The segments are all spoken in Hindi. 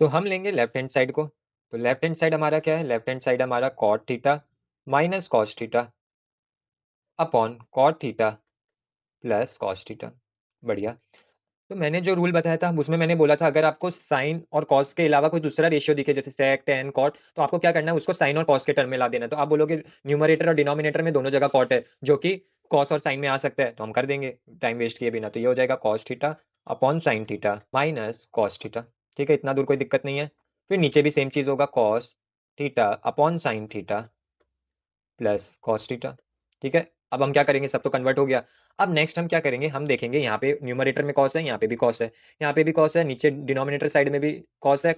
तो हम लेंगे लेफ्ट हैंड साइड को। तो लेफ्ट हैंड साइड हमारा क्या है? लेफ्ट हैंड साइड हमारा cot theta minus cos theta upon cot theta plus cos theta. बढ़िया। तो मैंने जो रूल बताया था उसमें मैंने बोला था अगर आपको साइन और कॉस के अलावा कोई दूसरा रेशियो दिखे जैसे सेक टेन कॉट, तो आपको क्या करना है? उसको साइन और कॉस के टर्म में ला देना है। तो आप बोलोगे न्यूमरेटर और डिनोमिनेटर में दोनों जगह कॉट है जो कि कॉस और साइन में आ सकता है, तो हम कर देंगे टाइम वेस्ट किए बिना। तो ये हो जाएगा cos theta upon sine theta minus cos theta. ठीक है, इतना दूर कोई दिक्कत नहीं है। फिर नीचे भी सेम चीज होगा, cos theta upon sine theta plus cos theta. ठीक है, अब हम क्या करेंगे? सब तो कन्वर्ट हो गया। अब नेक्स्ट हम क्या करेंगे? हम देखेंगे यहाँ पे न्यूमरेटर में कॉस है, यहाँ पे भी कॉस है, यहाँ पे भी कॉस है, नीचे डिनोमिनेटर साइड में भी कॉस है,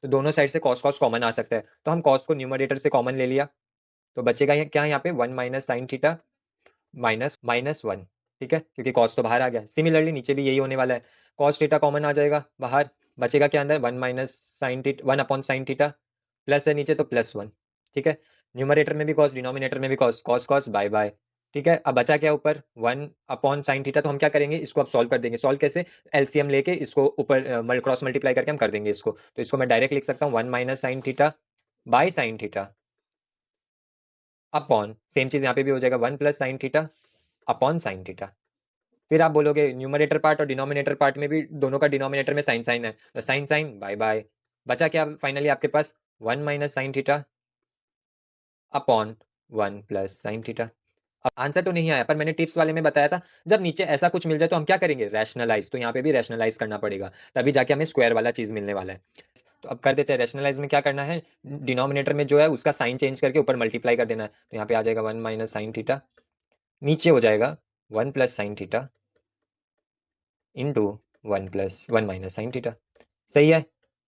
तो दोनों साइड से कॉस कॉस कॉमन आ सकता है। तो हम कॉस को न्यूमरेटर से कॉमन ले लिया, तो बचेगा क्या यहाँ पे? One minus sine theta minus minus one. ठीक है, क्योंकि कॉस तो बाहर आ गया। सिमिलरली नीचे भी यही होने वाला है, कॉस थीटा कॉमन आ जाएगा बाहर, बचेगा क्या अंदर? One minus sine theta, one upon sine theta, plus है नीचे तो प्लस वन। ठीक है, न्यूमरेटर में भी कॉस, डिनोमिनेटर में भी cos, cos cos by by. ठीक है, अब बचा क्या ऊपर? One upon sine theta. तो हम क्या करेंगे? इसको अब सॉल्व कर देंगे। सॉल्व कैसे? एलसीएम लेके इसको ऊपर क्रॉस मल्टीप्लाई करके हम कर देंगे इसको। तो इसको मैं डायरेक्ट लिख सकता हूँ one minus sine theta by sine theta upon same चीज यहाँ पे भी हो जाएगा, one plus sine theta upon sine theta. फिर आप बोलोगे न्यूमरेटर पार्ट और डिनोमिनेटर पार्ट में भी दोनों का डिनोमिनेटर में साइन साइन है, तो साइन साइन बाय बाय। बचा क्या फाइनली आपके पास? One minus sine theta upon one plus sine theta. अब आंसर तो नहीं आया, पर मैंने टिप्स वाले में बताया था जब नीचे ऐसा कुछ मिल जाए तो हम क्या करेंगे? रैशनलाइज। तो यहाँ पे भी रैशनलाइज करना पड़ेगा, तभी जाके हमें स्क्वायर वाला चीज मिलने वाला है। तो अब कर देते हैं रैशनलाइज में। क्या करना है? डिनोमिनेटर में जो है उसका साइन चेंज करके ऊपर मल्टीप्लाई कर देना है। तो यहाँ पे आ जाएगा वन माइनस साइन थीटा, नीचे हो जाएगा one plus sine theta into one plus one minus sine theta. सही है।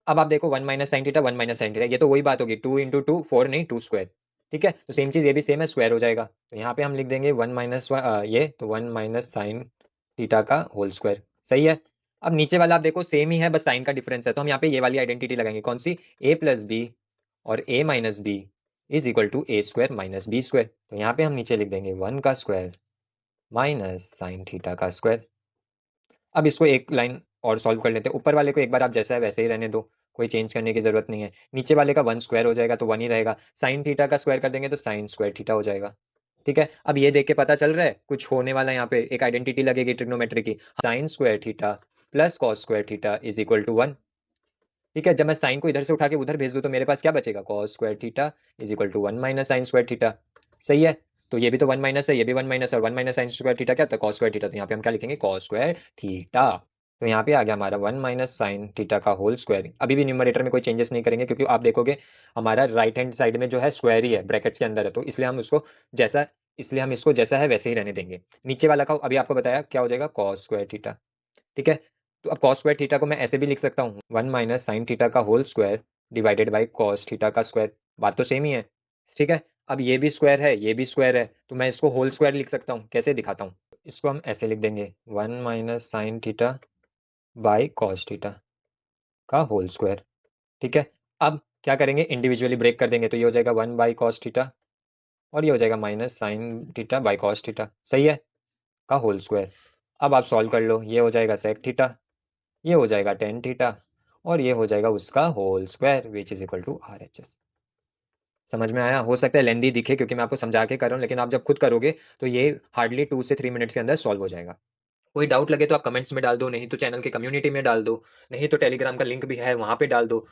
अब आप देखो one minus sine theta, one minus sine theta, ये तो वही बात होगी, टू इंटू टू फोर, नहीं टू स्क्वायर। ठीक है, तो सेम चीज ये भी सेम है, स्क्वायर हो जाएगा। तो यहाँ पे हम लिख देंगे वन माइनस ये तो वन माइनस साइन थीटा का होल स्क्वायर। सही है। अब नीचे वाला आप देखो सेम ही है, बस साइन का डिफरेंस है, तो हम यहाँ पे ये वाली आइडेंटिटी लगाएंगे। कौन सी? ए प्लस बी और A minus B is equal to A square minus B square. तो यहाँ पे हम नीचे लिख देंगे वन का स्क्वायर माइनस साइन थीटा का स्क्वायर। अब इसको एक लाइन और सॉल्व कर लेते हैं। ऊपर वाले को एक बार आप जैसा है वैसे ही रहने दो, कोई चेंज करने की जरूरत नहीं है। नीचे वाले का वन स्क्वायर हो जाएगा तो वन ही रहेगा, साइन थीटा का स्क्वायर कर देंगे तो साइन स्क्वायर थीटा हो जाएगा। ठीक है, अब ये देख के पता चल रहा है कुछ होने वाला है। यहाँ पे एक आइडेंटिटी लगेगी ट्रिग्नोमेट्री की, sine square theta plus cos square theta is equal to one. ठीक है, जब मैं साइन को इधर से उठा के उधर भेज दूं तो मेरे पास क्या बचेगा? Cos square theta is equal to one minus sine square theta. सही है। तो ये भी तो वन माइनस है, ये भी वन माइनस है, और one minus sine square theta क्या था? Cos square theta. तो यहाँ पे हम क्या लिखेंगे? Cos square theta. तो यहाँ पे आ गया हमारा वन माइनस साइन थीटा का होल स्क्वायर। अभी भी न्यूमरेटर में कोई चेंजेस नहीं करेंगे, क्योंकि आप देखोगे हमारा राइट हैंड साइड में जो है स्क्वायर ही है, ब्रैकेट्स के अंदर है, तो इसलिए हम उसको जैसा इसलिए हम इसको जैसा है वैसे ही रहने देंगे। नीचे वाला का अभी आपको बताया क्या हो जाएगा? Cos square theta. ठीक है, तो अब कॉस स्क्वायर थीटा को मैं ऐसे भी लिख सकता हूँ, वन माइनस साइन थीटा का whole square divided by cos theta का स्क्वायर। बात तो सेम ही है। ठीक है, अब ये भी स्क्वायर है, ये भी स्क्वायर है, तो मैं इसको होल स्क्वायर लिख सकता हूँ। कैसे दिखाता हूँ? इसको हम ऐसे लिख देंगे, one minus sine theta by cos theta का होल स्क्वायर। ठीक है, अब क्या करेंगे? इंडिविजुअली ब्रेक कर देंगे, तो ये हो जाएगा वन बाई कॉस थीटा और ये हो जाएगा minus sine theta by cos theta. सही है, का होल स्क्वायर। अब आप सॉल्व कर लो, ये हो जाएगा सेक थीटा, ये हो जाएगा टेन थीटा और ये हो जाएगा उसका whole square which is equal to R H S. समझ में आया? हो सकता है लेंदी दिखे क्योंकि मैं आपको समझा के कर रहा हूँ, लेकिन आप जब खुद करोगे तो ये हार्डली 2 से 3 मिनट्स के अंदर सॉल्व हो जाएगा। कोई डाउट लगे तो आप कमेंट्स में डाल दो, नहीं तो चैनल के कम्युनिटी में डाल दो, नहीं तो टेलीग्राम का लिंक भी है वहां पे डाल दो।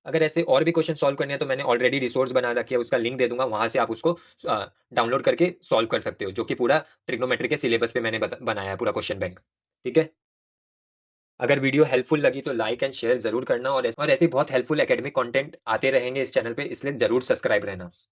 अगर ऐसे और भी क्वेश्चन सॉल्व करने हैं तो मैंने ऑलरेडी रिसोर्स बना रखी है, उसका लिंक दे दूंगा, वहां से आप उसको डाउनलोड करके सॉल्व कर सकते हो, जो कि पूरा ट्रिग्नोमेट्री के सिलेबस पे मैंने बनाया है पूरा क्वेश्चन बैंक। ठीक है, अगर वीडियो हेल्पफुल लगी तो लाइक एंड शेयर जरूर करना, और ऐसे बहुत हेल्पफुल एकेडमिक कंटेंट आते रहेंगे इस चैनल पे, इसलिए जरूर सब्सक्राइब रहना।